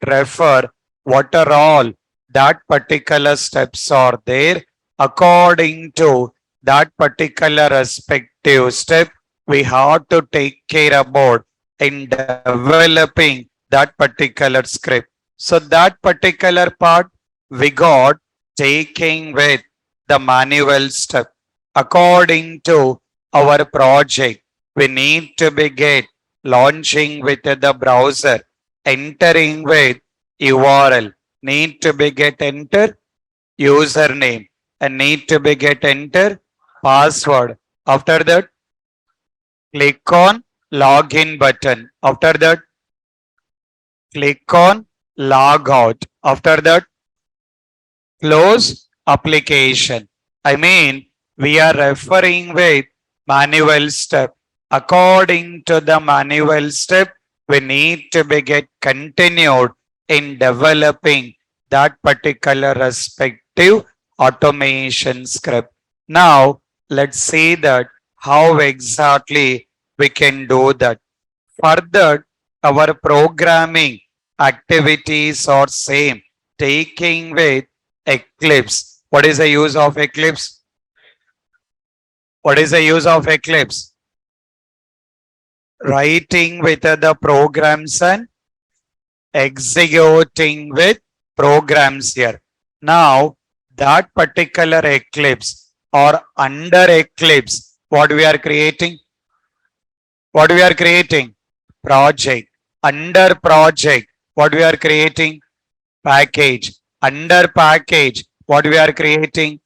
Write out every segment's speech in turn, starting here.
refer what are all that particular steps are there. According to that particular respective step, we have to take care about in developing that particular script. So that particular part we got taking with the manual step. According to our project, we need to begin launching with the browser, entering with URL, need to be get enter username and need to be get enter password. After that, click on login button. After that, click on log out. After that, close application. I mean, we are referring with manual step. According to the manual step, we need to be get continued in developing that particular respective automation script. Now, let's see that how exactly we can do that. Further, our programming activities are same, taking with Eclipse. What is the use of Eclipse? What is the use of Eclipse? Writing with the programs and executing with programs here. Now, that particular Eclipse or under Eclipse, what we are creating? What we are creating? Project. Under project, what we are creating? Package. Under package, what we are creating?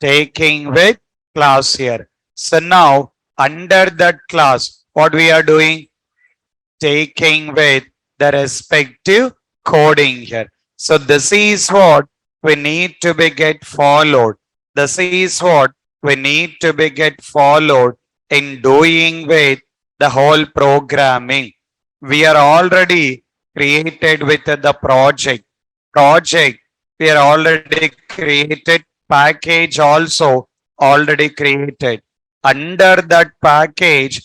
Taking with class here. So now, under that class, what we are doing? Taking with the respective coding here. So this is what we need to be get followed. This is what we need to be get followed in doing with the whole programming. We are already created with the project. We are already created. Package also already created. Under that package,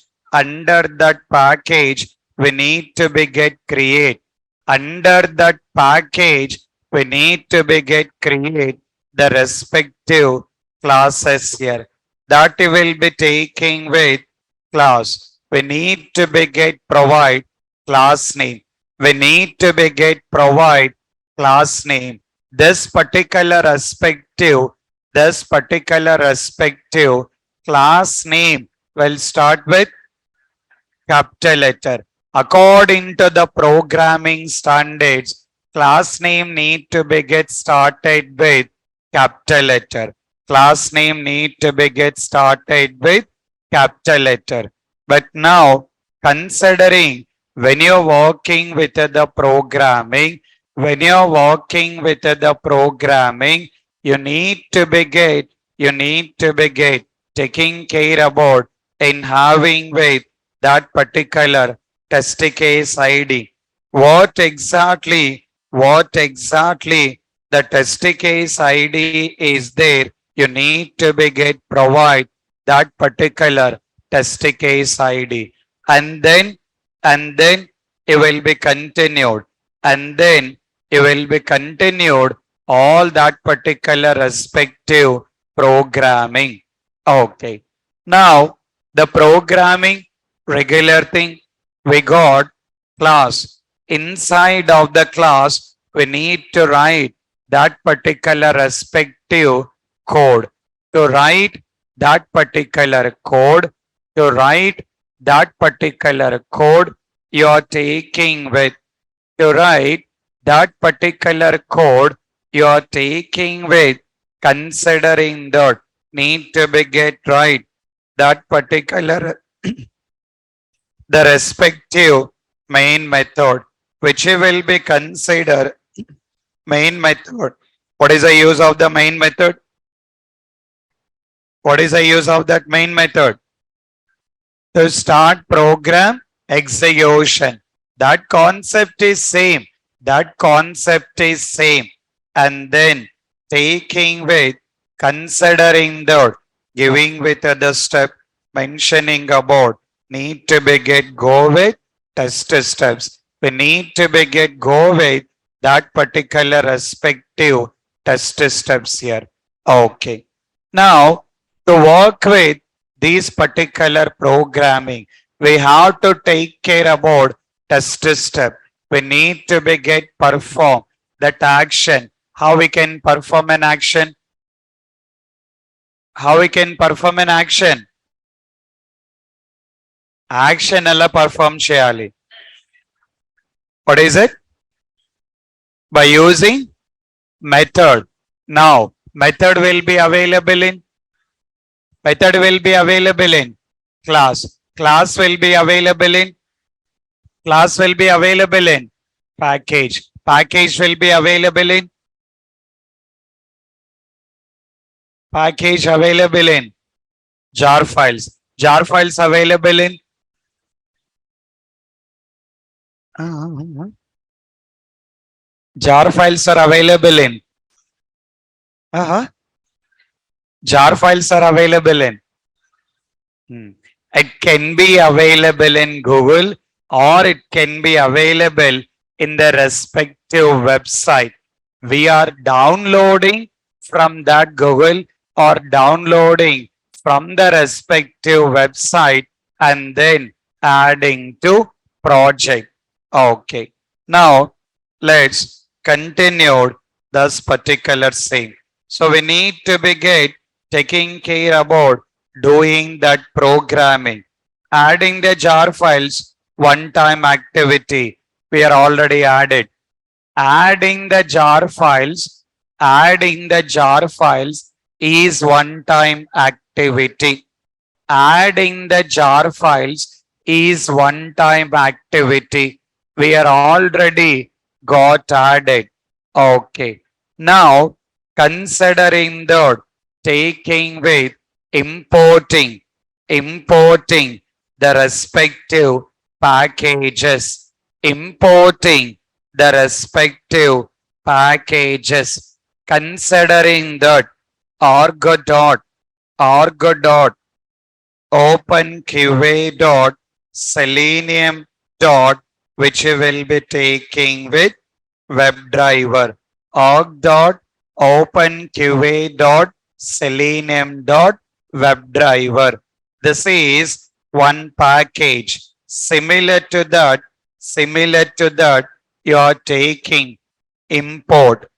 we need to be get create. Under that package, we need to be get create the respective classes here. That will be taking with class. We need to be get provide class name. We need to be get provide class name. This particular respective class name will start with capital letter. According to the programming standards, class name need to be get started with capital letter. Class name need to be get started with capital letter. But now, considering when you're working with the programming, you need to be taking care about in having with that particular test case ID. What exactly the test case ID is there? You need to be provide that particular test case ID, and then it will be continued, all that particular respective programming. Okay. Now the programming regular thing, we got class. Inside of the class, we need to write that particular respective code. To write that particular code, you are taking with, considering that need to be get right that particular the respective main method, which will be considered main method. What is the use of the main method? What is the use of that main method? To start program execution. That concept is same. And then taking with, considering that, giving with the step, mentioning about, need to be get go with test steps. We need to be get go with that particular respective test steps here. Okay. Now, to work with these particular programming, we have to take care about test step. We need to be get perform that action. How we can perform an action? How we can perform an action? Action ఎలా perform చేయాలి? What is it? By using method. Now, method will be available in class. Class will be available in package. Package will be available in jar files. Jar files available in jar files are available in jar files are available in it can be available in Google or it can be available in the respective website. We are downloading from that Google or downloading from the respective website and then adding to project. Okay. Now let's continue this particular thing. So we need to be taking care about doing that programming. Adding the jar files, one time activity. We are already added. Adding the jar files is one time activity. Adding the jar files is one time activity. We are already got added. Okay. Now, considering that, taking with importing the respective packages, considering that argo dot openqa selenium dot, which will be taking with WebDriver, org dot openqa dot selenium dot WebDriver. This is one package. Similar to that, you are taking import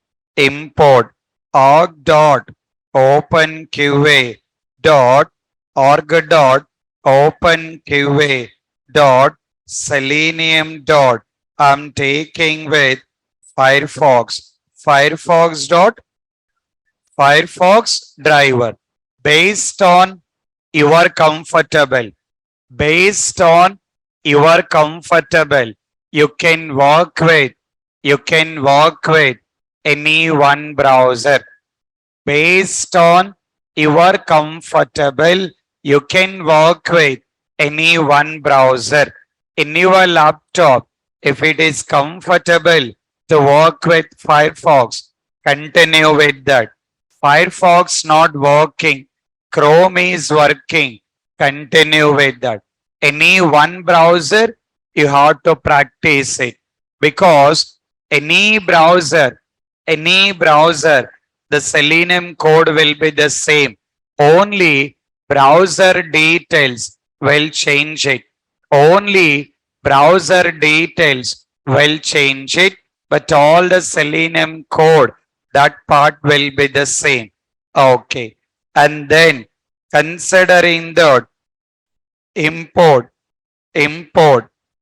org dot openqa dot org dot openqa dot selenium dot. I'm taking with Firefox dot Firefox driver. Based on your comfortable, you can work with any one browser. Based on your comfortable, you can work with any one browser. In your laptop, if it is comfortable to work with Firefox, continue with that. Firefox not working, Chrome is working, continue with that. Any one browser, you have to practice it, because any browser, the Selenium code will be the same. Only browser details will change it. But all the Selenium code, that part will be the same. Okay. And then considering that, import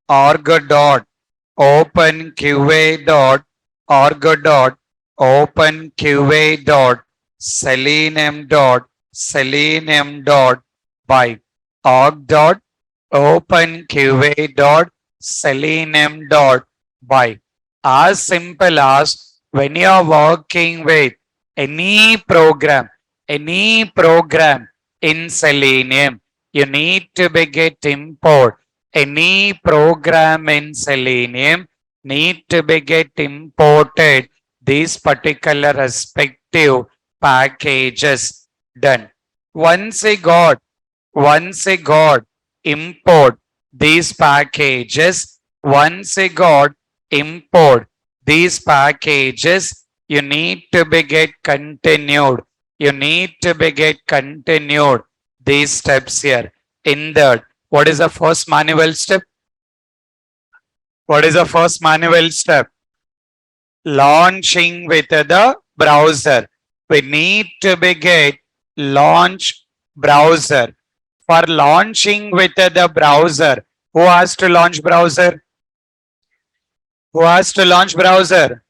org dot openqa dot org dot openqa dot selenium dot by org dot openqa dot selenium dot by. As simple as when you are working with any program in Selenium, you need to be import. Any program in Selenium need to be imported these particular respective packages. Done. Once I got import these packages, These packages, you need to be get continued. You need to be get continued. These steps here. In that, what is the first manual step? What is the first manual step? Launching with the browser. We need to be get launch browser. For launching with the browser, who has to launch browser? Who has to launch browser?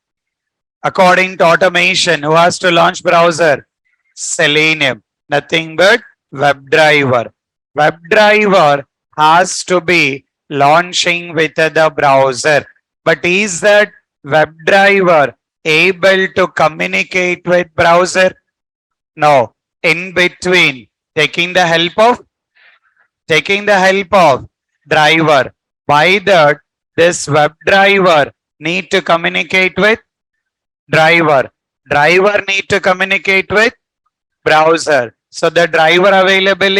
According to automation, who has to launch browser? Selenium. Nothing but WebDriver. WebDriver has to be launching with the browser. But is that WebDriver able to communicate with browser? No. In between, taking the help of driver. By that, this WebDriver need to communicate with driver. Driver need to communicate with browser. So the driver available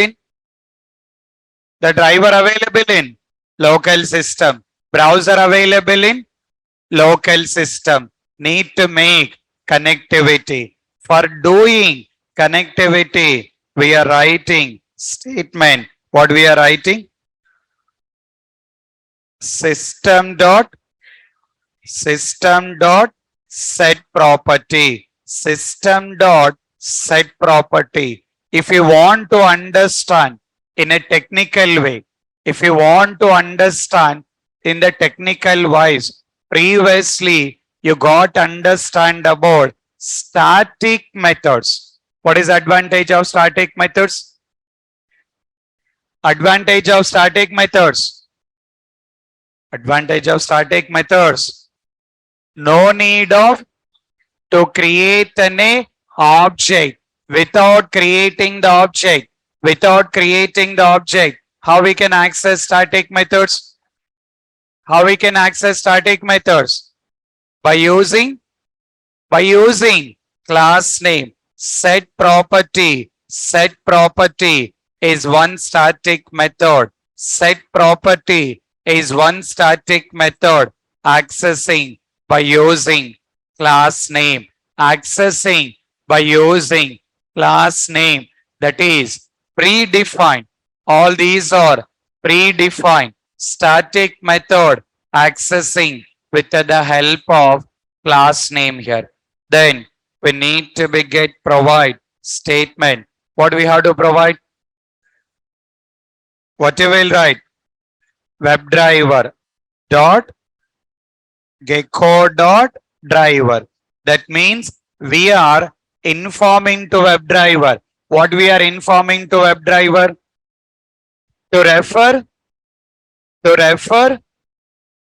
in local system. Browser available in local system. Need to make connectivity. For doing connectivity, we are writing statement. What we are writing? System dot set property. System dot set property. If you want to understand in a technical way, if you want to understand in the technical wise, previously you got understand about static methods. What is advantage of static methods? Advantage of static methods. Advantage of static methods. No need of to create an object without creating the object. Without creating the object. How we can access static methods? How we can access static methods? By using class name. Set property. Set property is one static method. Set property is one static method. Accessing by using class name. Accessing by using class name, that is predefined. All these are predefined static method accessing with the help of class name here. Then we need to be get provide statement. What we have to provide? What you will write? WebDriver dot gecko dot driver. That means we are informing to WebDriver. What we are informing to WebDriver? To refer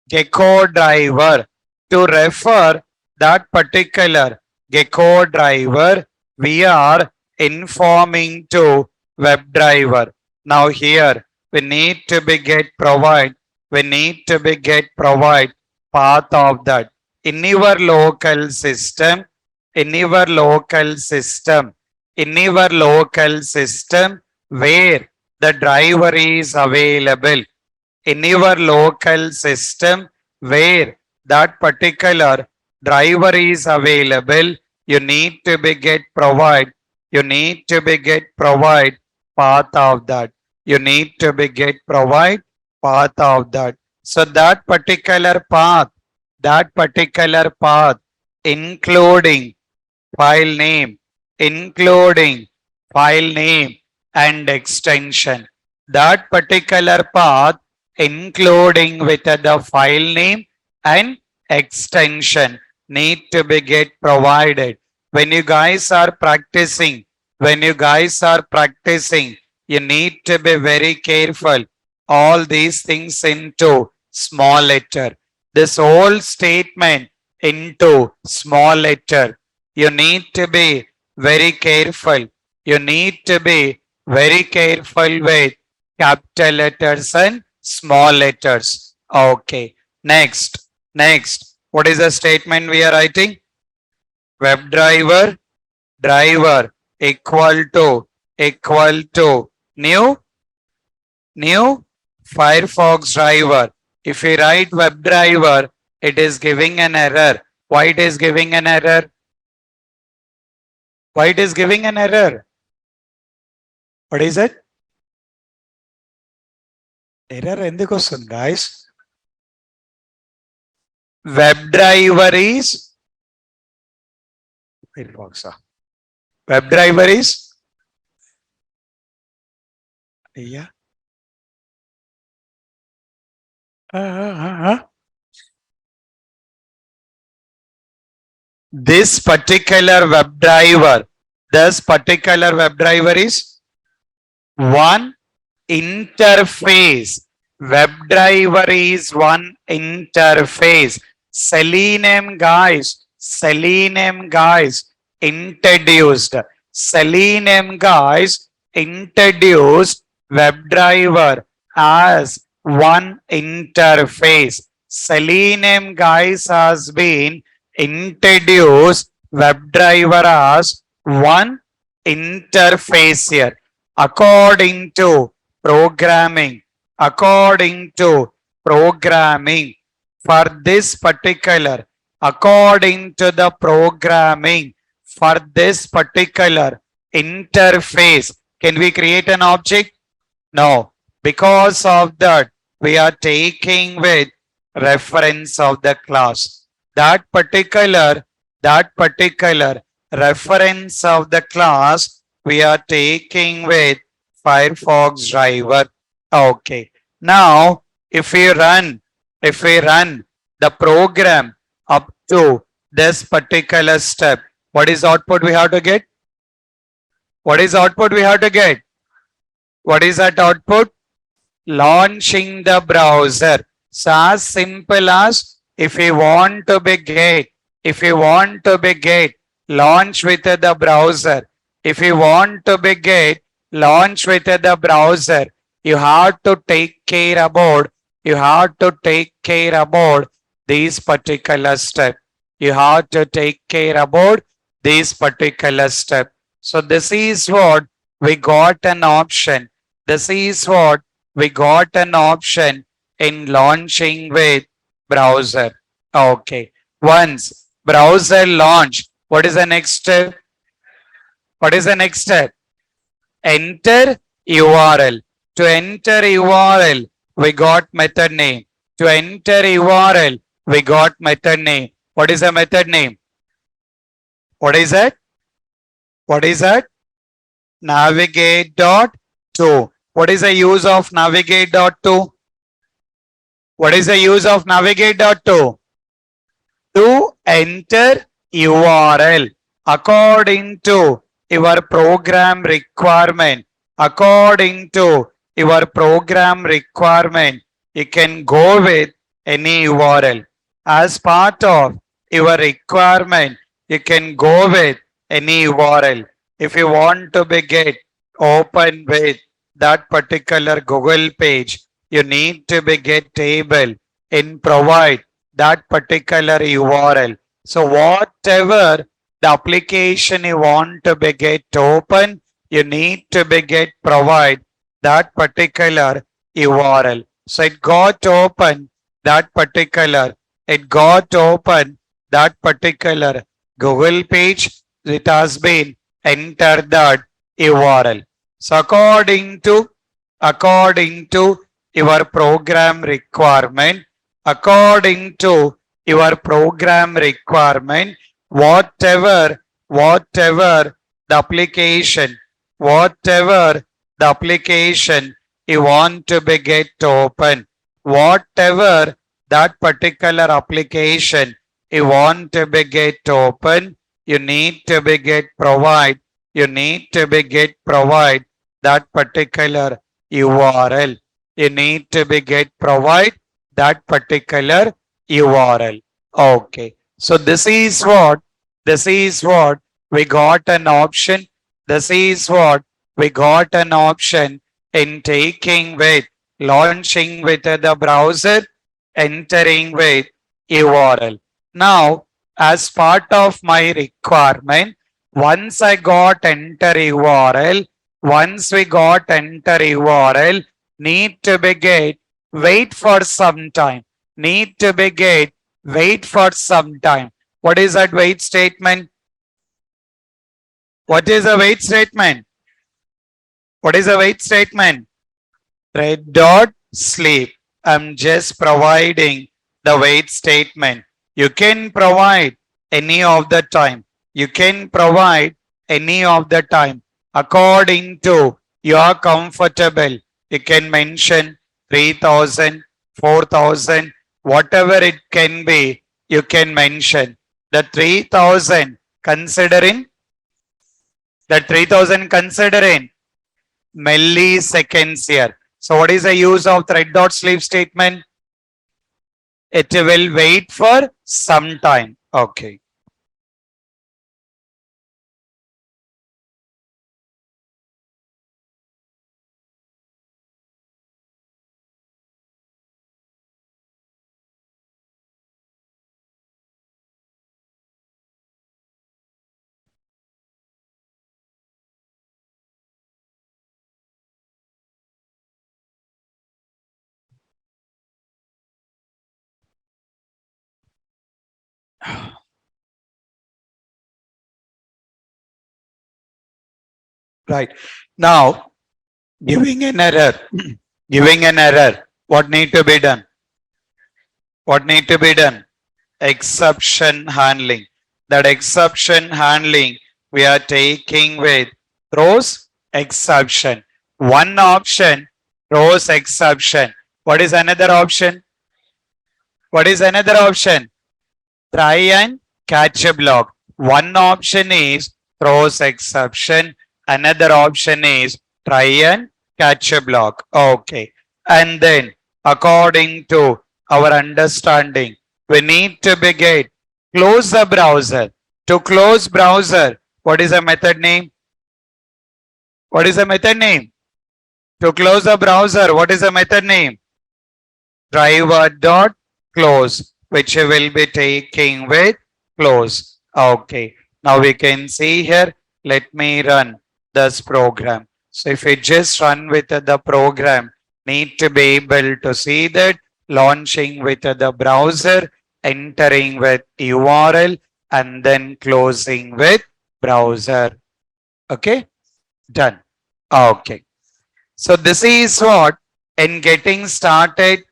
gecko driver. To refer that particular gecko driver, we are informing to WebDriver. Now here we need to be get provide. We need to be get provide path of that. In your local system, in your local system, where the driver is available, in your local system where that particular driver is available, you need to be get provide. You need to be get provide path of that. You need to be get provide path of that. So that particular path, including file name, and extension. That particular path including with the file name and extension need to be get provided. When you guys are practicing, you need to be very careful. All these things into small letter. This whole statement into small letter. You need to be very careful. You need to be very careful with capital letters and small letters. Okay. Next. What is the statement we are writing? WebDriver driver equal to new Firefox driver. If we write WebDriver, it is giving an error. Why it is giving an error? Why it is giving an error? What is it? Error ఎందుకు వస్తుంది guys? Web driver is Firefox. Web driver is yeah. This particular web driver, is one interface. Web driver is one interface. Selenium guys, introduced. Selenium guys introduced web driver as one interface. Selenium guys has been introduced web driver as one interface here. According to programming, for this particular, according to the programming for this particular interface, can we create an object? No, because of that we are taking with reference of the class. That particular reference of the class we are taking with Firefox driver. Okay. Now, if we run the program up to this particular step, what is output we have to get? What is output we have to get? What is that output? Launching the browser. So as simple as if we want to be get launch with the browser. If you want to be get launch with the browser, you have to take care about these particular step. You have to take care about these particular step. So this is what we got an option. This is what we got an option in launching with browser. Okay. Once browser launch, what is the next step? What is the next step? Enter URL. To enter URL, we got method name. To enter URL, we got method name. What is the method name? What is that? What is that? Navigate.to. What is the use of navigate.to? What is the use of navigate.to? To enter URL according to your program requirement. According to your program requirement, you can go with any URL. As part of your requirement, you can go with any URL. If you want to be get open with that particular Google page, you need to be get table in provide that particular URL. So whatever the application you want to be get open, you need to be get provide that particular URL. So it got open that particular Google page. It has been entered that URL. So according to your program requirement, whatever the application you want to be get open, whatever that particular application you want to be get open, you need to be get provide that particular URL. You need to be get provide that particular URL. Okay. So this is what we got an option. This is what we got an option in taking with launching with the browser, entering with URL. Now, as part of my requirement, once I got enter URL, once we got enter URL, need to be get wait for some time. Need to be get wait for some time. What is that wait statement? What is a wait statement? What is a wait statement? Red dot sleep. I'm just providing the wait statement. You can provide any of the time. You can provide any of the time according to your comfortable. You can mention 3000, 4000, whatever it can be, you can mention. The 3000 considering, the 3000 considering milliseconds here. So what is the use of thread dot sleep statement? It will wait for some time. Okay. Right. Now, giving an error, giving an error, what need to be done? What need to be done? Exception handling. That exception handling we are taking with throws exception. One option, throws exception. What is another option? What is another option? Try and catch a block. One option is throws exception. Another option is try and catch a block. Okay. And then according to our understanding, we need to begin close the browser. To close browser, what is the method name? What is the method name? To close the browser, what is the method name? Driver dot close, which will be taking with close. Okay. Now we can see here. Let me run this program. So if we just run with the program, need to be able to see that launching with the browser, entering with URL, and then closing with browser. Okay, done. Okay. So this is what in getting started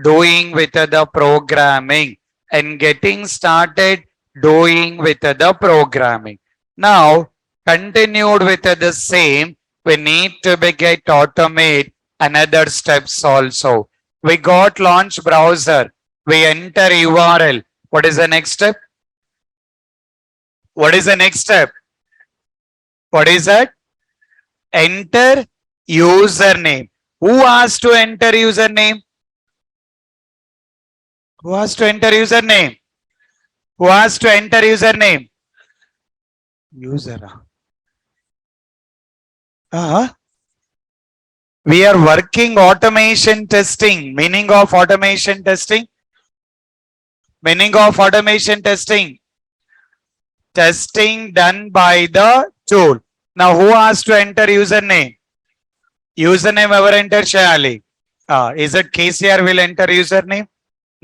doing with the programming and getting started doing with the programming. Now continued with the same, we need to get automate another steps also. We got launch browser, we enter URL. What is the next step? What is the next step? What is that? Enter username. Who has to enter username? Who has to enter username? Who has to enter username? User. We are working automation testing. Meaning of automation testing? Meaning of automation testing? Testing done by the tool. Now who has to enter username? Username ever enter Shayali? Is it KCR will enter username?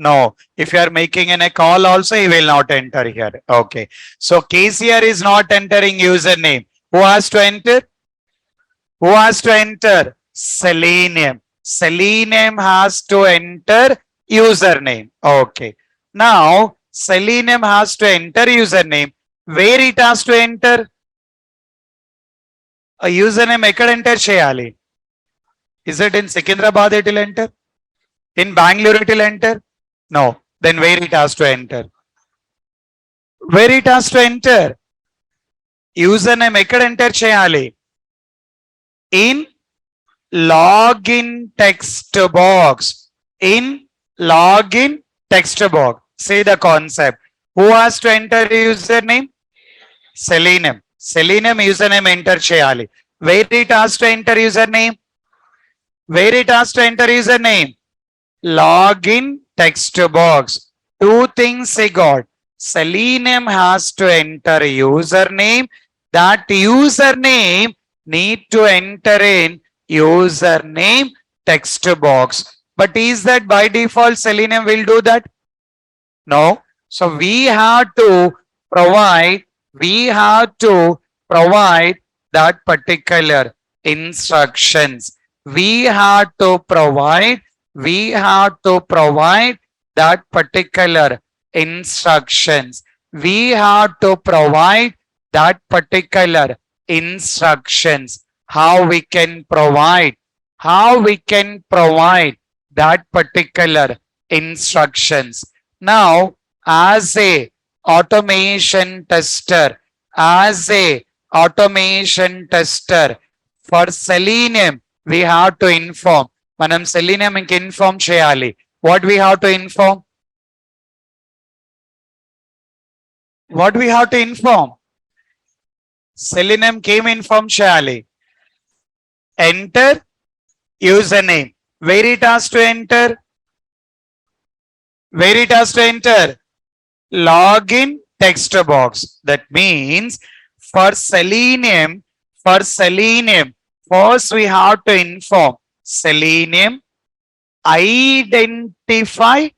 No. If you are making a call also, he will not enter here. Okay. So KCR is not entering username. Who has to enter? Who has to enter? Selenium. Selenium has to enter username. Okay. Now, Selenium has to enter username. Where it has to enter? A username ekkada enter cheyali? Is it in Secunderabad it will enter? In Bangalore it will enter? No. Then where it has to enter? Where it has to enter? Username ekkada enter cheyali? In login text box. In login text box. Say the concept. Who has to enter username? Selenium. Selenium username enter cheyali. Where it has to enter username? Where it has to enter username? Login text box. Two things he got. Selenium has to enter username. That username need to enter in username text box. But is that by default Selenium will do that? No. So we have to provide, we have to provide that particular instructions. We have to provide, we have to provide that particular instructions. We have to provide that particular instructions. How we can provide, how we can provide that particular instructions. Now, as a automation tester, as a automation tester for selenium, we have to inform. Manam selenium inform cheyali. What we have to inform? What we have to inform? Selenium came inform cheyali. Enter username. Where it has to enter? Where it has to enter? Login text box. That means for selenium, first we have to inform selenium identify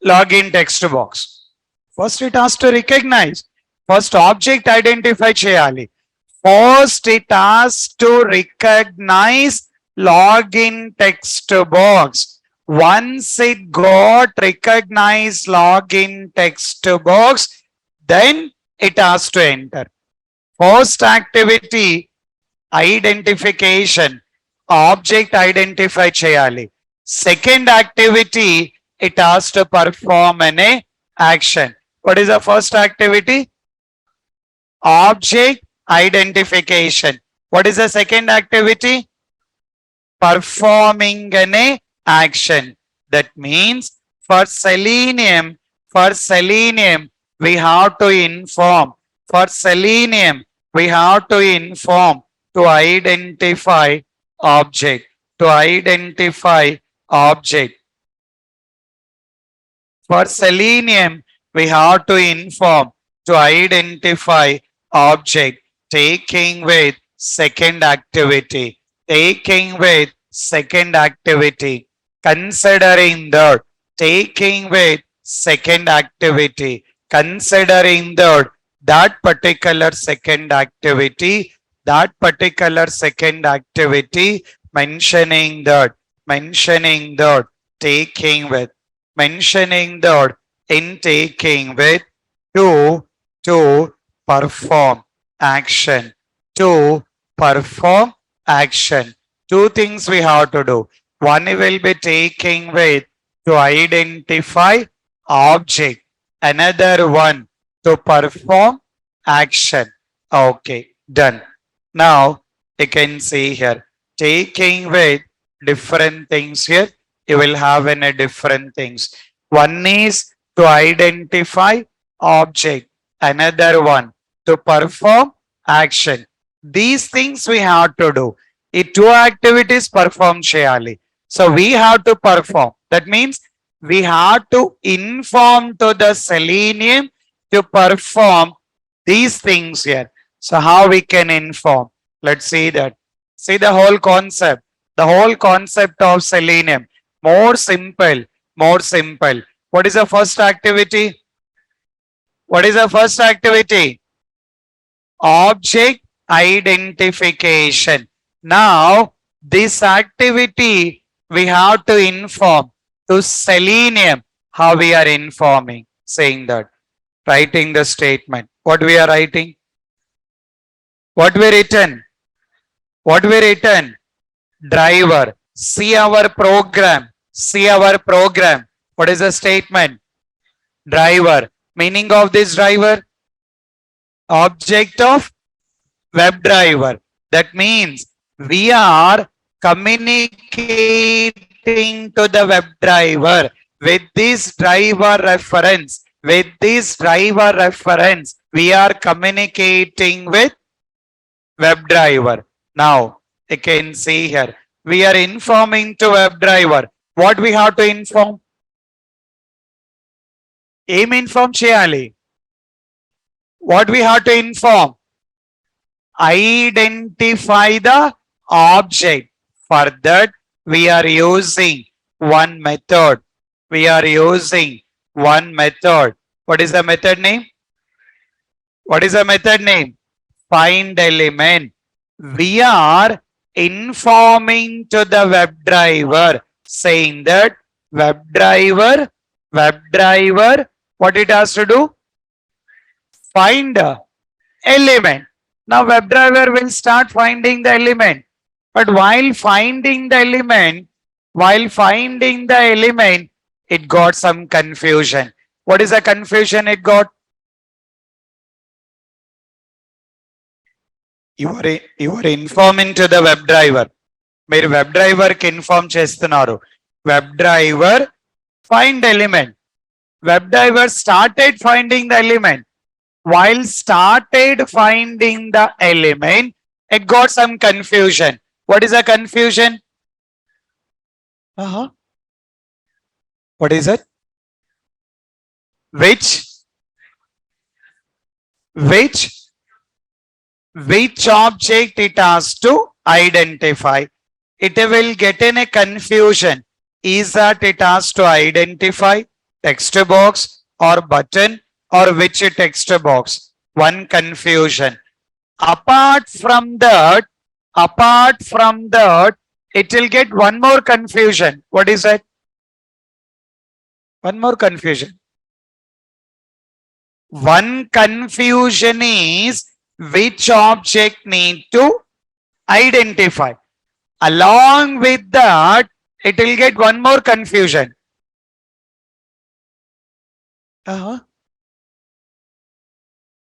login text box. First it has to recognize. First object identify cheyali. First it has to recognize login text box. Once it got recognized login text box, then it has to enter. First activity identification, object identify cheyali. Second activity, it has to perform an action. What is the first activity? Object identification. What is the second activity? Performing an action. That means for selenium, we have to inform. For selenium, we have to inform to identify object. To identify object. For selenium, we have to inform to identify object, taking with second activity. Taking with second activity. Considering that, taking with second activity. Considering that particular second activity, mentioning that, taking with, mentioning that in taking with to perform action, to perform action. Two things we have to do. One will be taking with to identify object, another one to perform action. Okay, done. Now you can see here, taking with different things here. You will have in a different things. One is to identify object, another one to perform action. These things we have to do. If two activities perform cheyali. So we have to perform. That means we have to inform to the selenium to perform these things here. So how we can inform? Let's see that. See the whole concept. The whole concept of selenium. More simple. More simple. What is the first activity? What is the first activity? Object identification. Now, this activity we have to inform to selenium. How we are informing? Saying that. Writing the statement. What we are writing? What we written? What we written? Driver. See our program. See our program. What is the statement? Driver. Meaning of this driver? Object of WebDriver. That means we are communicating to the WebDriver with this driver reference. With this driver reference, we are communicating with WebDriver. Now, you can see here, we are informing to WebDriver. What we have to inform? Aim inform cheyali. What we have to inform? Identify the object. For that, we are using one method. We are using one method. What is the method name? What is the method name? Find element. We are informing to the WebDriver saying that WebDriver, what it has to do? Find a element. Now WebDriver will start finding the element. But while finding the element, it got some confusion. What is the confusion it got? You are informing to the WebDriver. మీరు web driver కి inform చేస్తున్నారు. Web driver find element. Web driver started finding the element. While started finding the element, it got some confusion. What is the confusion? What is it? Which object it has to identify? It will get in a confusion. Is that it has to identify text box or button or which text box? One confusion. Apart from that, it will get one more confusion. What is that? One more confusion. One confusion is which object need to identify. Along with that, it will get one more confusion.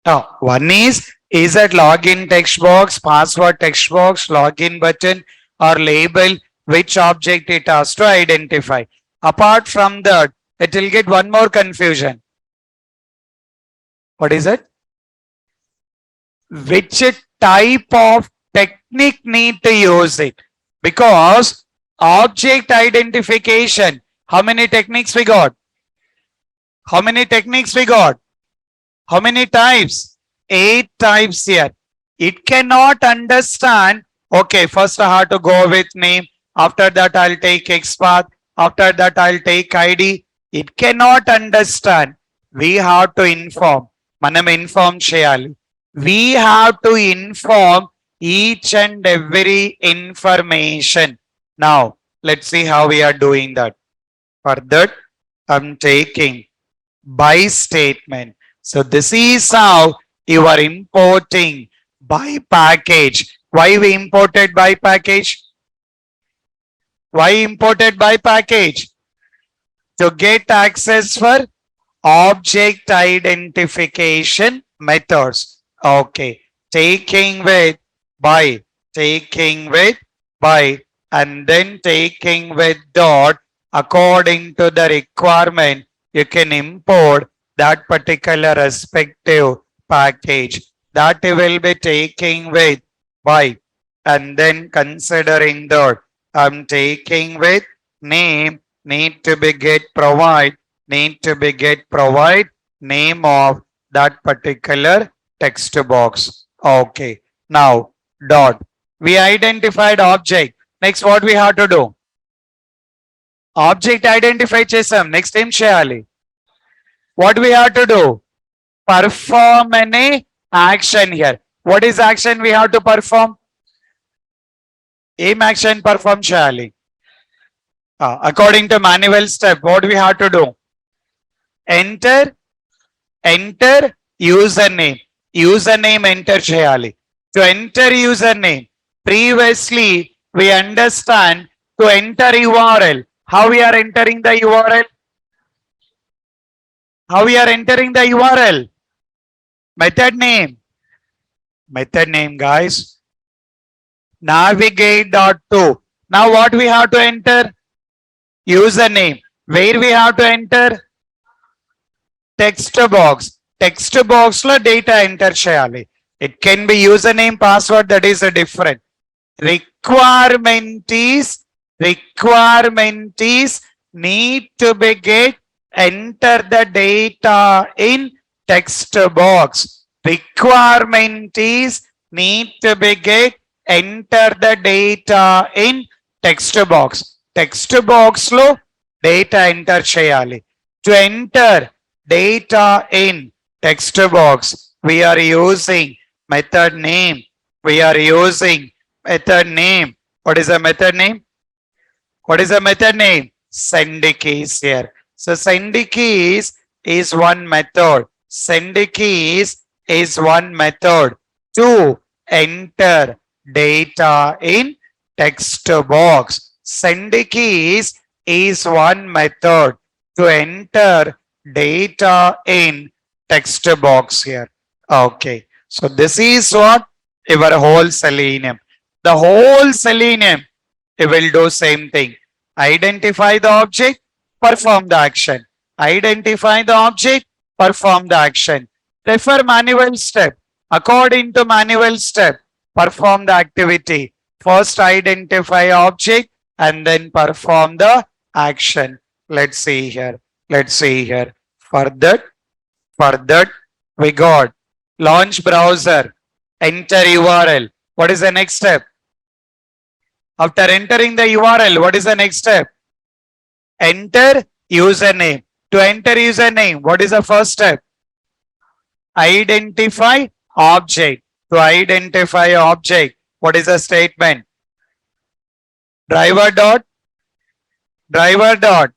Now, one is that login text box, password text box, login button or label, which object it has to identify. Apart from that, it will get one more confusion. What is it? Which type of technique need to use it? Because object identification, how many techniques we got? How many techniques we got? How many types? 8 types here. It cannot understand, okay, first I have to go with name, after that I'll take XPath, after that I'll take ID. It cannot understand. We have to inform. Manam inform cheyali. We have to inform each and every information. Now, let's see how we are doing that. For that, I'm taking by statement. So this is how you are importing by package. Why we imported by package? Why imported by package? To get access for object identification methods. Okay. Taking with by and then taking with dot. According to the requirement, you can import that particular respective package. That will be taking with by and then considering that I'm taking with name, need to be get provide name of that particular text box. Okay. Now dot. We identified object. Next what we have to do? Object identify chesam. Next time cheyali. What we have to do? Perform any action here. What is action we have to perform? Aim action perform cheyali. According to manual step, what we have to do? Enter username. Username enter cheyali. To enter username, previously we understand to enter URL. How we are entering the URL? How we are entering the URL? Method name, guys. Navigate.to. Now what we have to enter? Username. Where we have to enter? Text box. Text box lo data enter cheyali. It can be username, password, that is a different. Requirement is need to be get enter the data in text box. Requirement is need to be get enter the data in text box. Text box lo data enter cheyali. To enter data in text box. We are using method name. We are using method name. What is the method name? What is the method name? Send keys here. So send keys is one method. Send keys is one method to enter data in text box. Send keys is one method to enter data in text box here. Okay. So this is what your whole selenium. The whole selenium, it will do same thing. Identify the object, perform the action. Identify the object, perform the action. Refer manual step. According to manual step, perform the activity. First identify object and then perform the action. Let's see here. Let's see here. For that we got launch browser, enter URL. What is the next step? After entering the URL, what is the next step? Enter username. To enter username, what is the first step? Identify object. To identify object, what is the statement? Driver dot, driver dot,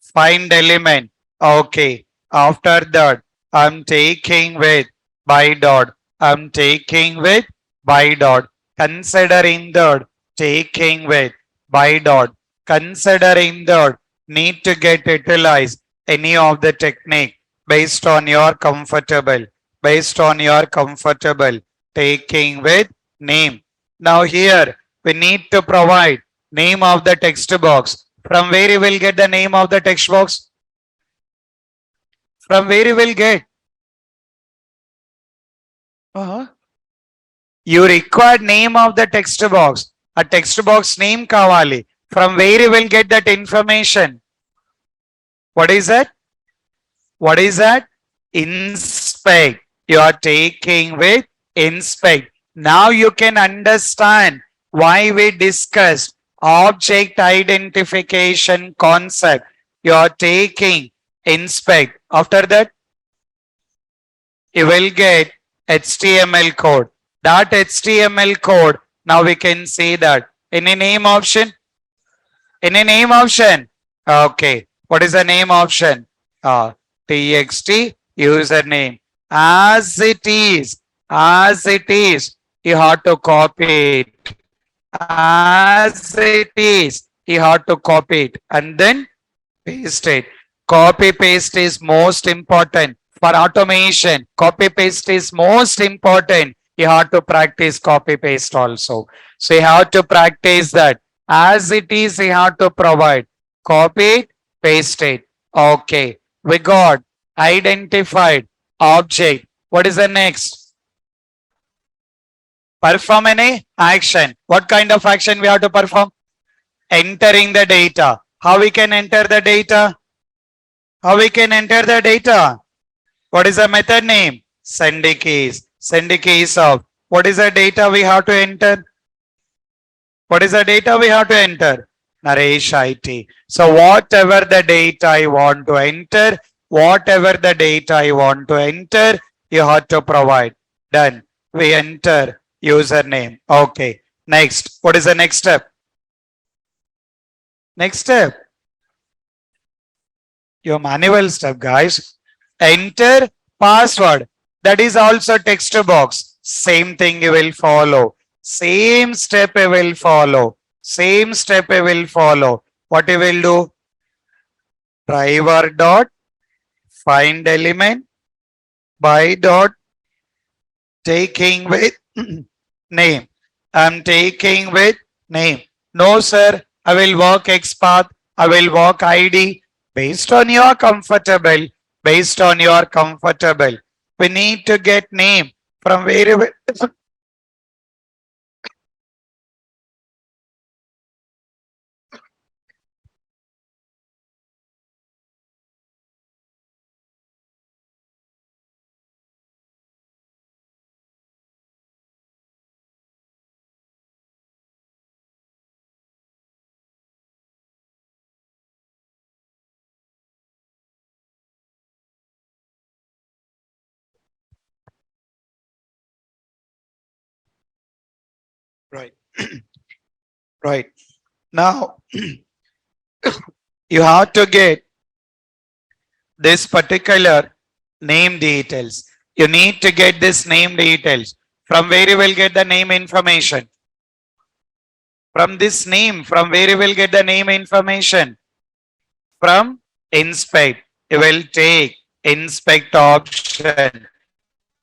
find element. Okay. After that, I'm taking with by dot. I'm taking with by dot. Considering that, taking with by dot. Considering that, need to get utilized any of the technique based on your comfortable. Based on your comfortable. Taking with name. Now here, we need to provide name of the text box. From where you will get the name of the text box? From where you will get? You require name of the text box. A text box name kawali. From where you will get that information? What is that? What is that? Inspect. You are taking with inspect. Now you can understand why we discussed object identification concept. You are taking inspect. After that, you will get HTML code. That HTML code, now we can see that. Any name option? Any name option? Okay. What is the name option? TXT username. As it is, you have to copy it. As it is, you have to copy it and then paste it. Copy paste is most important for automation. Copy paste is most important. You have to practice copy paste also. So you have to practice that. As it is, you have to provide. Copy it, paste it. Okay. We got identified object. What is the next? Perform any action. What kind of action we have to perform? Entering the data. How we can enter the data? How we can enter the data? What is the method name? Send keys. Send keys of. What is the data we have to enter? What is the data we have to enter? Naresh IT. So whatever the data I want to enter, whatever the data I want to enter, you have to provide. Done. We enter username. Okay. Next. What is the next step? Next step. Your manual step, guys. Enter password. That is also text box. Same thing you will follow. Same step you will follow. Same step you will follow. What you will do? Driver dot find element by dot taking with name. I'm taking with name. No, sir. I will work XPath. I will work ID. Based on your comfortable. Based on your comfortable. We need to get name from wherever Right. Now, you have to get this particular name details. You need to get this name details. From where you will get the name information? From this name, from where you will get the name information? From inspect. You will take inspect option.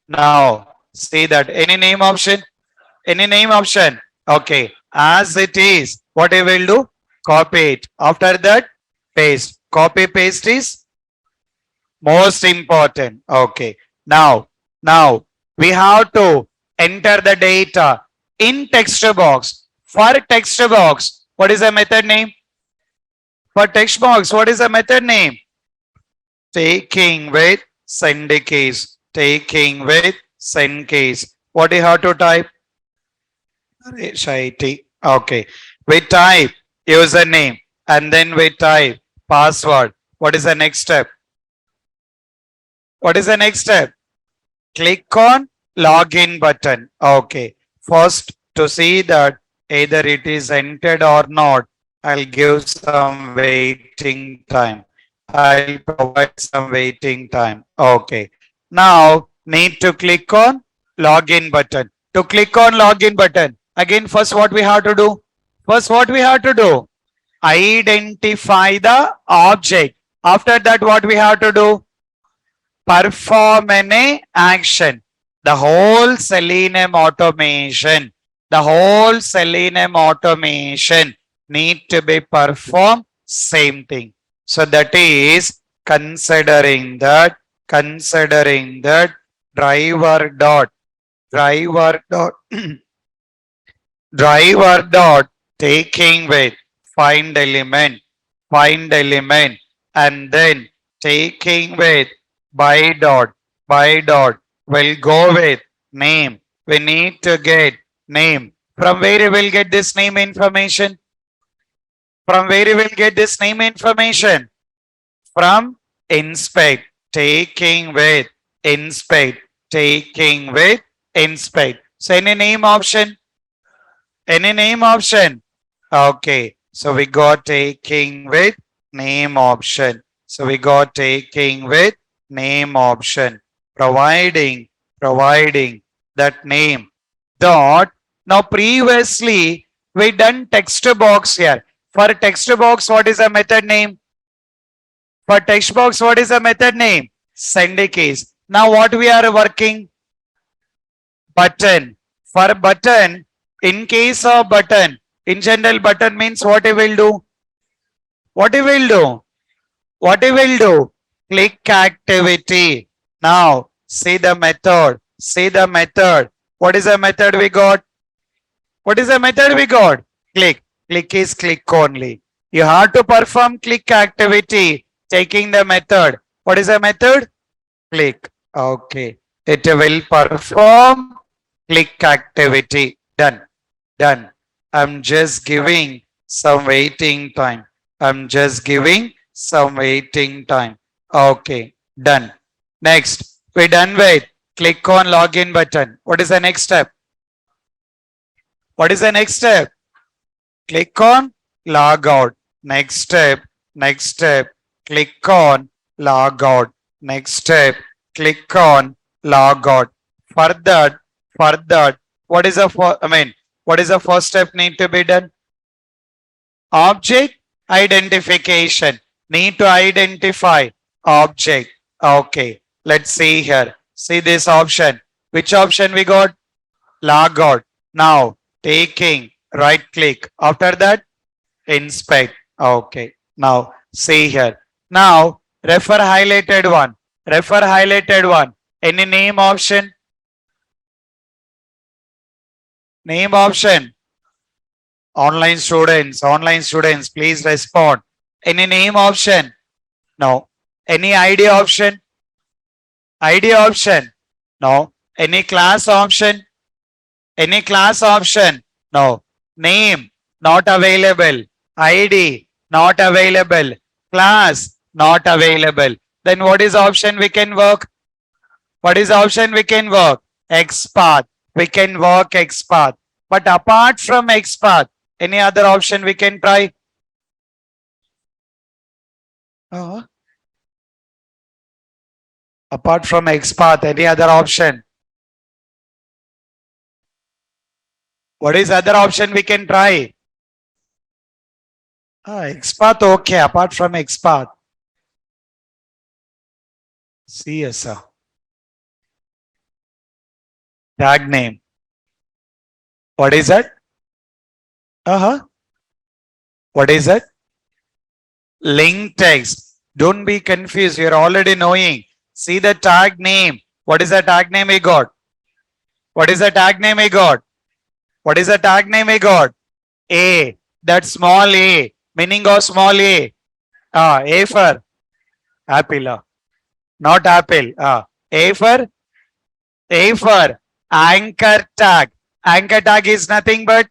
Now, see that any name option? Any name option? Okay. As it is, what you will do? Copy it. After that, paste. Copy paste is most important. Okay. Now we have to enter the data in text box. For text box, what is the method name? For text box, what is the method name? Taking with send case. Taking with send case. What do you have to type? HIT. Okay. We type username and then we type password. What is the next step? What is the next step? Click on login button. Okay. First, to see that either it is entered or not, I'll give some waiting time. I'll provide some waiting time. Okay. Now, need to click on login button. To click on login button, again, first what we have to do? First, what we have to do? Identify the object. After that, what we have to do? Perform an action. The whole Selenium automation, the whole Selenium automation need to be performed same thing. So that is considering that driver dot driver dot driver dot taking with find element and then taking with by dot will go with name. We need to get name. From where you will get this name information? From where you will get this name information? From inspect. Taking with inspect. Taking with inspect. So any name option? Any name option? Okay. So we got taking with name option. So we got taking with name option. Providing that name dot. Now previously we done text box here. For text box, what is the method name? For text box, what is the method name? Send case. Now what we are working? Button. For button, in case of button, in general button means what it will do? What it will do? What it will do? Click activity. Now see the method. See the method. What is the method we got? What is the method we got? Click. Click is click only. You have to perform click activity taking the method. What is the method? Click. Okay. It will perform click activity. Done. Done. I'm just giving some waiting time. I'm just giving some waiting time. Okay. Done. Next. We done with click on login button. What is the next step? What is the next step? Click on log out. Next step. Click on log out. Next step. Click on log out. Further, what is the first step need to be done? Object identification. Need to identify object. Okay. Let's see here. See this option. Which option we got? Log out. Now taking right click. After that, inspect. Okay. Now see here. Now refer highlighted one. Refer highlighted one. Any name option? Name option. Online students, please respond. Any name option? No. Any ID option? ID option? No. Any class option? Any class option? No. Name not available. ID not available. Class not available. Then what is option we can work? What is option we can work? XPath. We can work XPath. But apart from XPath, any other option we can try? Uh, Apart from XPath, any other option? What is other option we can try? XPath, okay. Apart from XPath. CSR. Tag name. What is that? Uh-huh. What is that? Link text. Don't be confused. You're already knowing. See the tag name. What is the tag name we got? What is the tag name we got? What is the tag name we got? A. That small a. Meaning of small a. A for apple. Not apple. A for anchor tag. Anchor tag is nothing but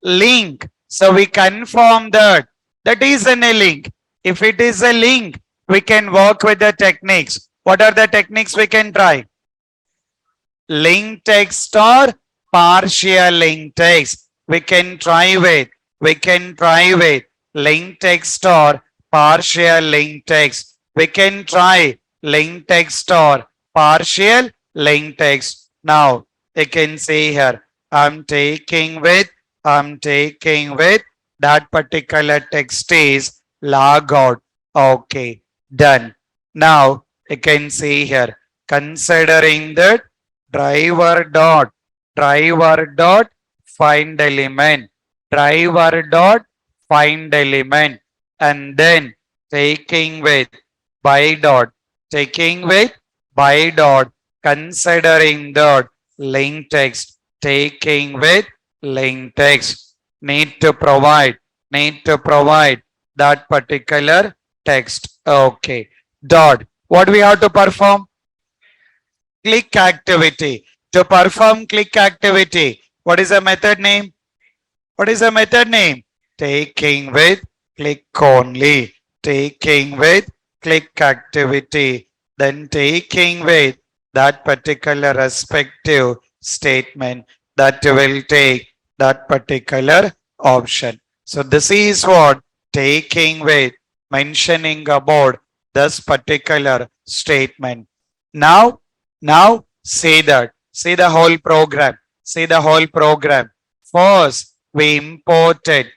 link. So we confirm that is a link. If it is a link, we can work with the techniques. What are the techniques we can try? Link text or partial link text. We can try with link text or partial link text. We can try link text or partial link text. Now you can see here, I'm taking with that particular text is log out. Okay, done. Now you can see here, considering that driver dot find element, and then taking with by dot, considering that link text, taking with link text, need to provide that particular text. Okay, dot. What we have to perform? Click activity. To perform click activity, what is the method name? Taking with click only. Taking with click activity. Then taking with that particular respective statement that will take that particular option. So this is what taking with mentioning about this particular statement. Now say that. See the whole program. First, we imported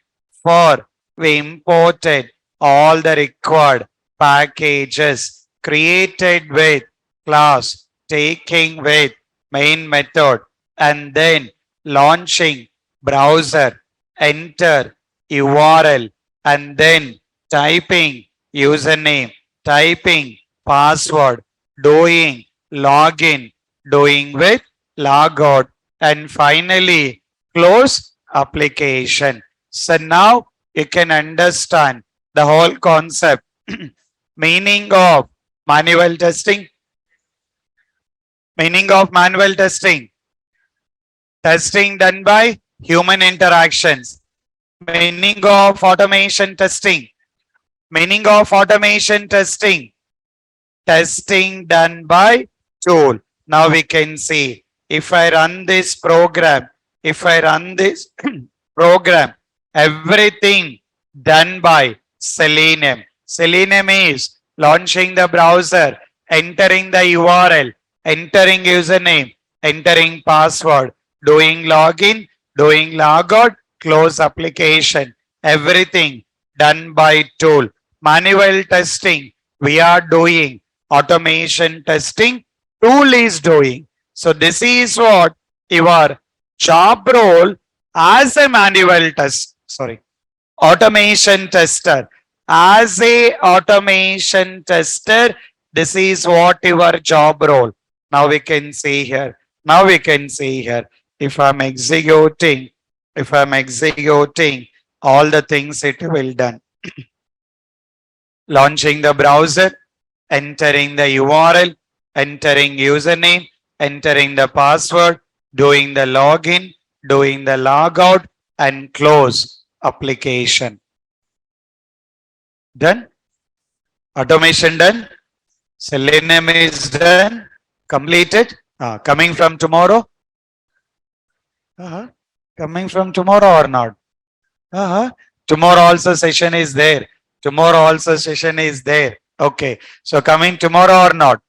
all the required packages created with class, taking with main method, and then launching browser, enter URL, and then typing username, typing password, doing login, doing with logout, and finally close application. So now you can understand the whole concept. Meaning of manual testing. Testing done by human interactions. Meaning of automation testing. Testing done by tool. Now we can see, if I run this program, everything done by Selenium. Selenium is launching the browser, entering the URL, entering username, entering password, doing login, doing logout, close application. Everything done by tool. Manual testing we are doing. Automation testing tool is doing. So this is what your job role as a manual automation tester. As a automation tester, this is what your job role. Now we can see here. If I'm executing all the things it will done. Launching the browser, entering the URL, entering username, entering the password, doing the login, doing the logout, and close application. Done? Automation done? Selenium is done? Completed? Coming from tomorrow? Uh-huh. Coming from tomorrow or not? Uh-huh. Tomorrow also session is there. Tomorrow also session is there. Okay. So coming tomorrow or not?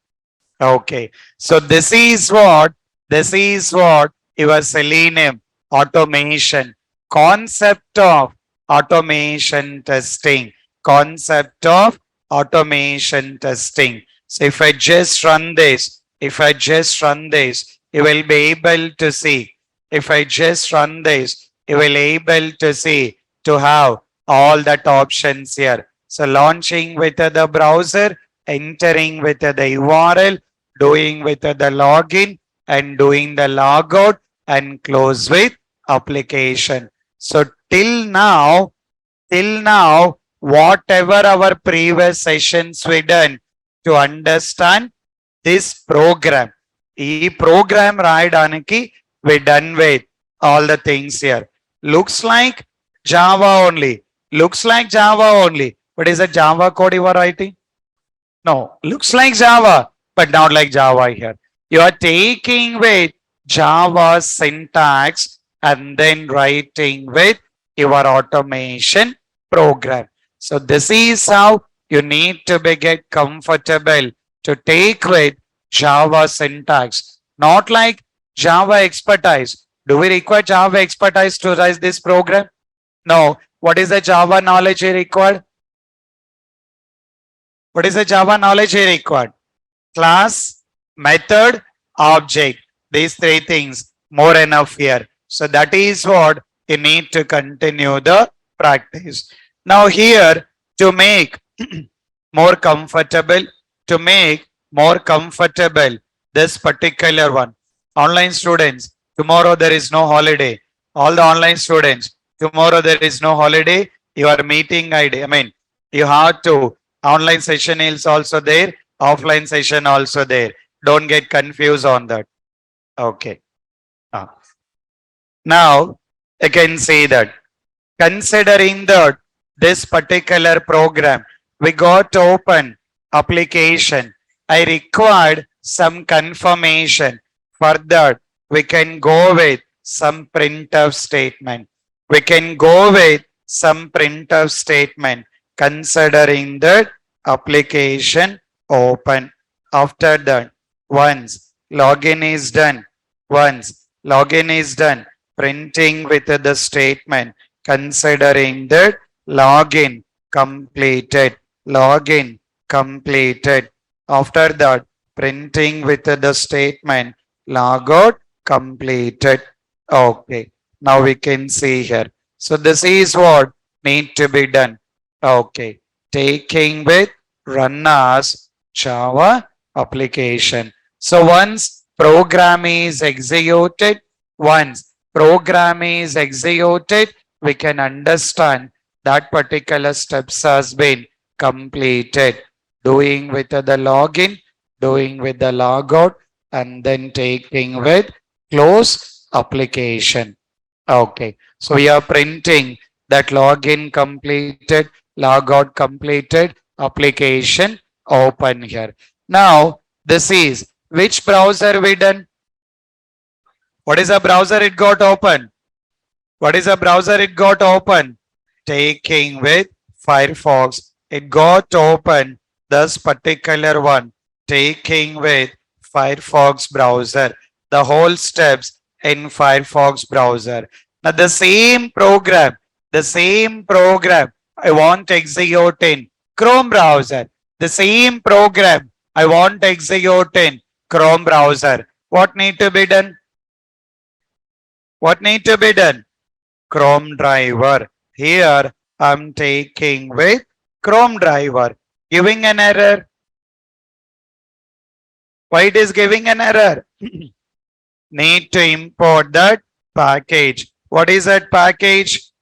Okay. So this is what? This is what your selenium automation. Concept of automation testing. Concept of automation testing. So if I just run this, you will be able to see. If I just run this, you will able to see to have all that options here. So launching with the browser, entering with the URL, doing with the login and doing the logout and close with application. So till now, whatever our previous sessions we done to understand this program. ఈ program రాయడానికి we done with all the things here. Looks like Java only. Looks like Java only. What is the Java code you are writing? No, looks like Java, but not like Java here. You are taking with Java syntax and then writing with your automation program. So this is how you need to be get comfortable to take with Java syntax, not like Java expertise. Do we require Java expertise to write this program? No. What is the Java knowledge required? What is the Java knowledge required? Class, method, object. These three things, more enough here. So that is what you need to continue the practice. Now here, to make more comfortable, this particular one. Online students, tomorrow there is no holiday. All the online students, tomorrow there is no holiday. Your meeting ID, you have to, online session is also there, offline session also there. Don't get confused on that. Okay. Now, you can see that considering that this particular program, we got to open application. I required some confirmation. For that, we can go with some printf statement. We can go with some printf statement considering that application open. After that, once login is done, printing with the statement considering that login completed. After that, printing with the statement logout completed. Okay. Now we can see here. So this is what need to be done. Okay. Taking with run as Java application. So once program is executed, we can understand that particular steps has been completed. Doing with the login, doing with the logout, and then taking with close application. Okay. So we are printing that login completed, logout completed, application open here. Now, this is which browser we done? What is the browser it got open? Taking with Firefox. It got open this particular one. Taking with Firefox browser. The whole steps in Firefox browser. Now the same program I want to execute in Chrome browser. The same program I want to execute in Chrome browser. What need to be done? Chrome driver. Here I'm taking with Chrome driver. Giving an error. Why it is giving an error? Need to import that package. What is that package?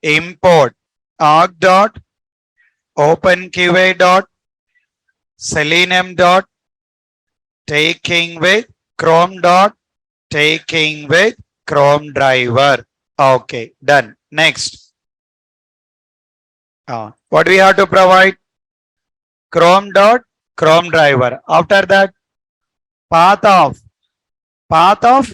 Import arc dot openqa dot selenium dot taking with Chrome dot taking with Chrome driver. Okay, done. Next. What we have to provide? Chrome dot Chrome driver. After that, Path of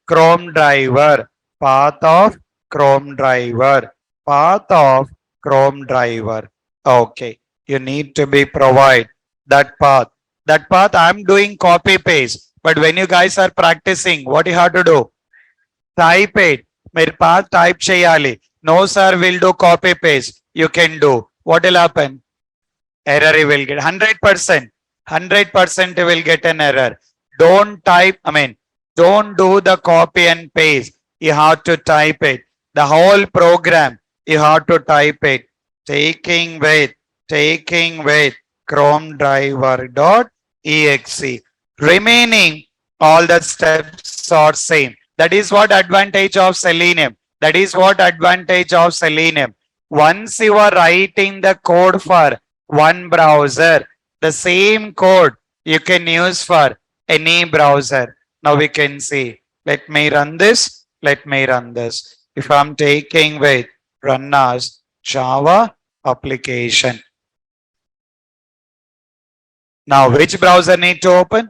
Chrome driver, path of Chrome driver, path of Chrome driver. Okay, you need to be provide that path. That path I'm doing copy paste, but when you guys are practicing, what you have to do? Type it. మీరు path type చేయాలి. No sir will do copy paste. You can do. What will happen? Error you will get 100%. 100% you will get an error. Don't type, don't do the copy and paste. You have to type it. The whole program, you have to type it. Taking with Chrome driver dot exe. Remaining, all the steps are same. That is what advantage of Selenium. That is what advantage of Selenium. Once you are writing the code for one browser, the same code you can use for any browser. Now we can see. Let me run this. Let me run this. If I'm taking with run as Java application. Now which browser need to open?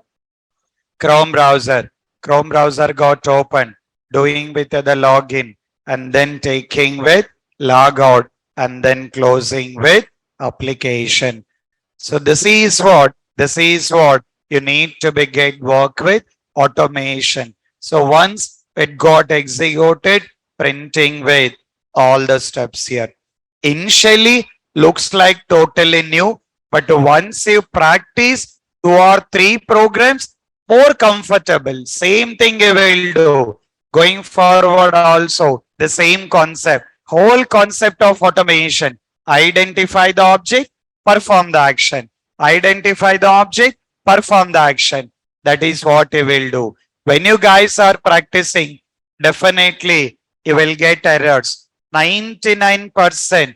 Chrome browser. Chrome browser got open. Doing with the login and then taking with logout and then closing with application. So this is what you need to be get work with automation. So once it got executed, printing with all the steps here. Initially looks like totally new, but once you practice 2 or 3 programs, more comfortable. Same thing you will do. Going forward also, the same concept. Whole concept of automation. Identify the object, perform the action. Identify the object, perform the action. That is what you will do. When you guys are practicing, definitely you will get errors. 99%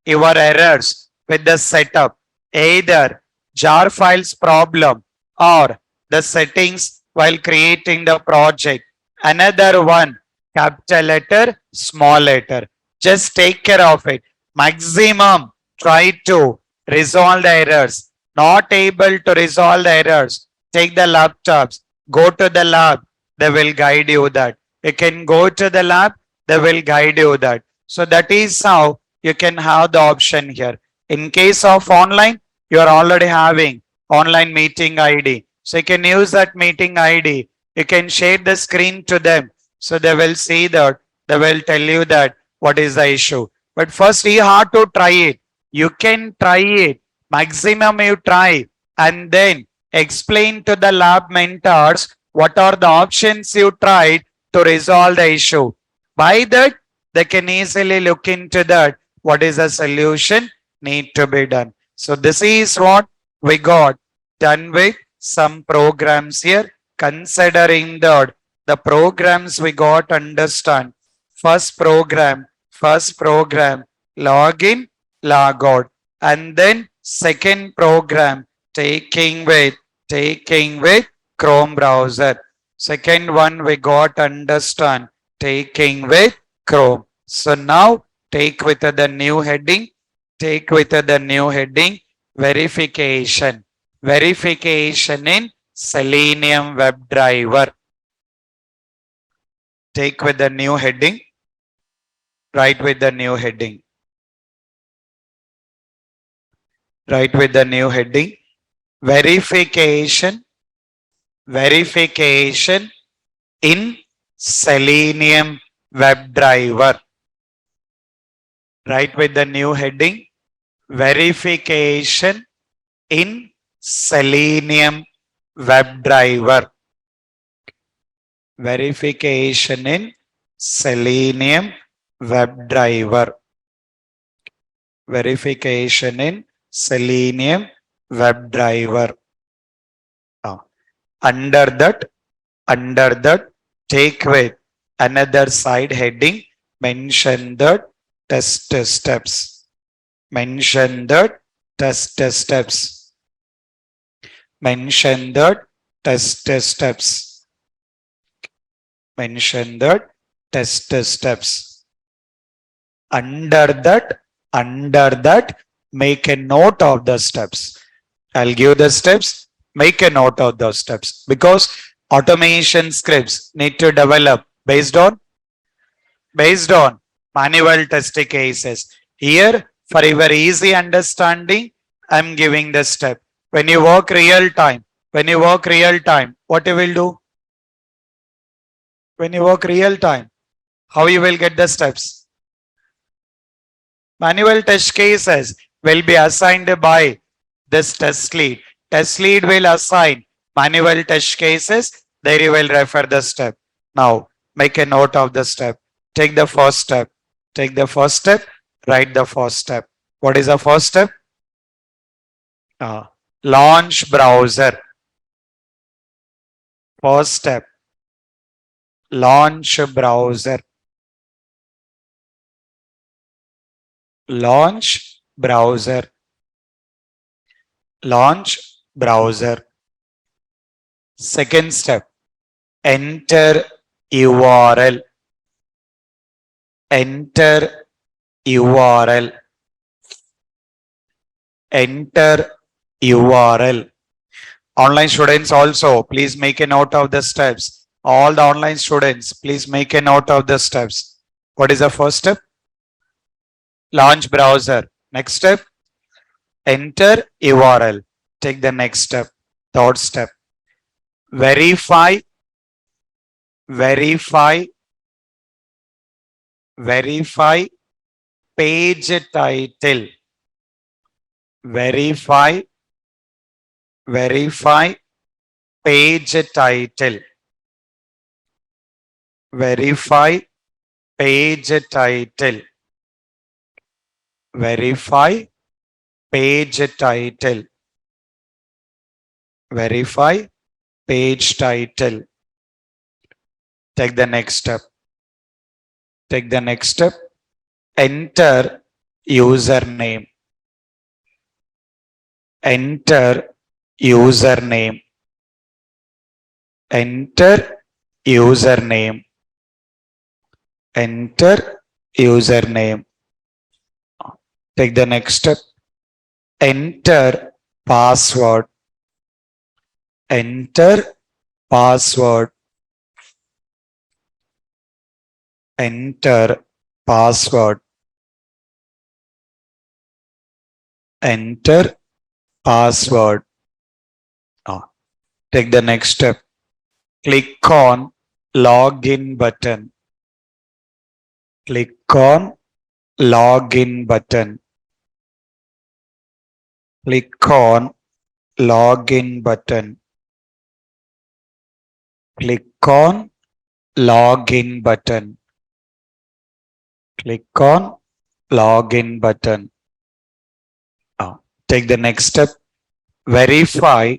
your errors with the setup. Either jar files problem or the settings while creating the project. Another one, capital letter, small letter. Just take care of it. Maximum try to resolve the errors. Not able to resolve the errors. Take the laptops. Go to the lab. They will guide you that. You can go to the lab. They will guide you that. So that is how you can have the option here. In case of online, you are already having online meeting ID. So you can use that meeting ID. You can share the screen to them. So they will see that. They will tell you that what is the issue. But first you have to try it. You can try it. Maximum you try. And then explain to the lab mentors what are the options you tried to resolve the issue. By that, they can easily look into that. What is the solution need to be done. So this is what we got done with some programs here. Considering that the programs we got understand. First program, login, logout. And then second program, taking with Chrome browser. Second one we got understand, taking with Chrome. So now take with the new heading, verification. Verification in Selenium WebDriver. Take with the new heading, write with the new heading. Write with the new heading, verification in Selenium WebDriver. Write with the new heading, verification in Selenium WebDriver. Verification in Selenium WebDriver. Verification in Selenium WebDriver. Under that, take with another side heading, mention the test steps. Mention the test steps. Mention the test steps. Mention the test steps. Under that, make a note of the steps. I'll give the steps. Make a note of those steps because automation scripts need to develop based on manual test cases. Here, for your easy understanding, I'm giving the step. When you work real time, what you will do? When you work real time, how you will get the steps? Manual test cases will be assigned by this test lead. Test lead will assign manual test cases. There you will refer the step. Now, make a note of the step. Take the first step. Take the first step. Write the first step. What is the first step? Launch browser. First step. Launch browser. Launch browser. Launch browser. Second step. Enter URL. Enter URL. Enter URL. Online students also, please make a note of the steps. All the online students, please make a note of the steps. What is the first step? Launch browser. Next step, enter URL. Take the next step. Third step, verify page title. Verify page title. Verify page title. Verify page title. Verify page title. Take the next step. Take the next step. Enter username. Enter username. Enter username. Enter username. Take the next step. Enter password. Enter password. Enter password. Enter password. Take the next step. Click on login button. Click on login button. Click on login button. Click on login button. Click on login button. Take the next step. Verify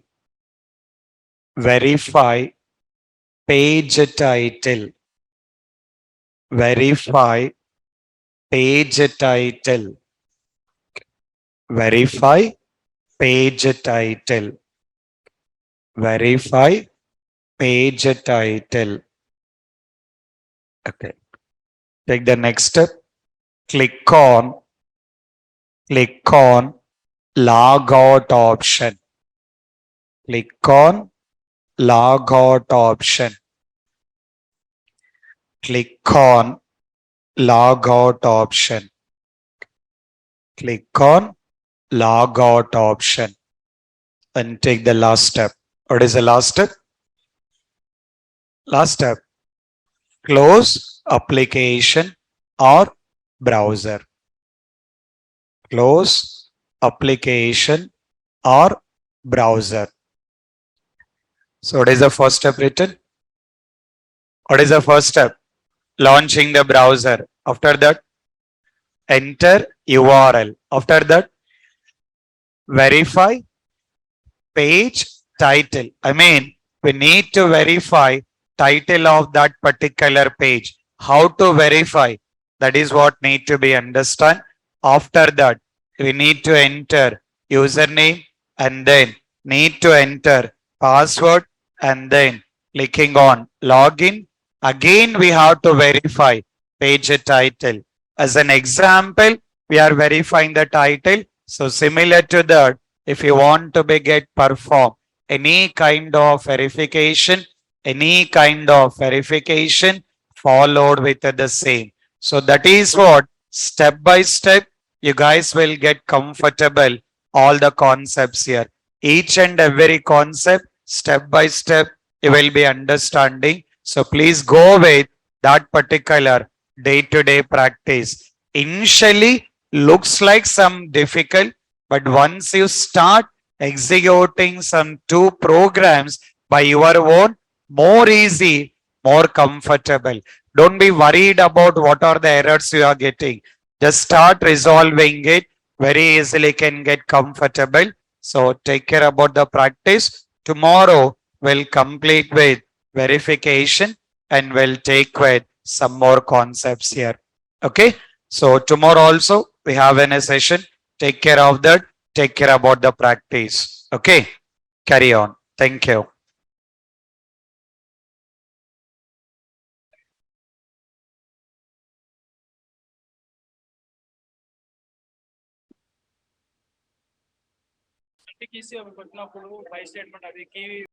page title. Verify page title. Verify page title. Verify page title. Okay. Take the next step. Click on log out option. Click on log out option. Click on log out option. Click on log out option and take the last step. What is the last step? Last step. Close application or browser. Close application or browser. So what is the first step written? What is the first step? Launching the browser. After that, enter URL. After that, verify page title. I mean, we need to verify title of that particular page. How to verify? That is what need to be understood. After that, we need to enter username and then need to enter password and then clicking on login. Again, we have to verify page title. As an example, we are verifying the title. So similar to that, if you want to get perform any kind of verification, followed with the same. So that is what step by step you guys will get comfortable all the concepts here. Each and every concept, step by step, you will be understanding. So please go with that particular day-to-day practice. Initially, looks like some difficult, but once you start executing some two programs by your own, more easy, more comfortable. Don't be worried about what are the errors you are getting. Just start resolving it. Very easily can get comfortable. So take care about the practice. Tomorrow we'll complete with verification and we'll take with some more concepts here. Okay. So tomorrow also we have a session. Take care of that. Take care about the practice. Okay. Carry on. Thank you.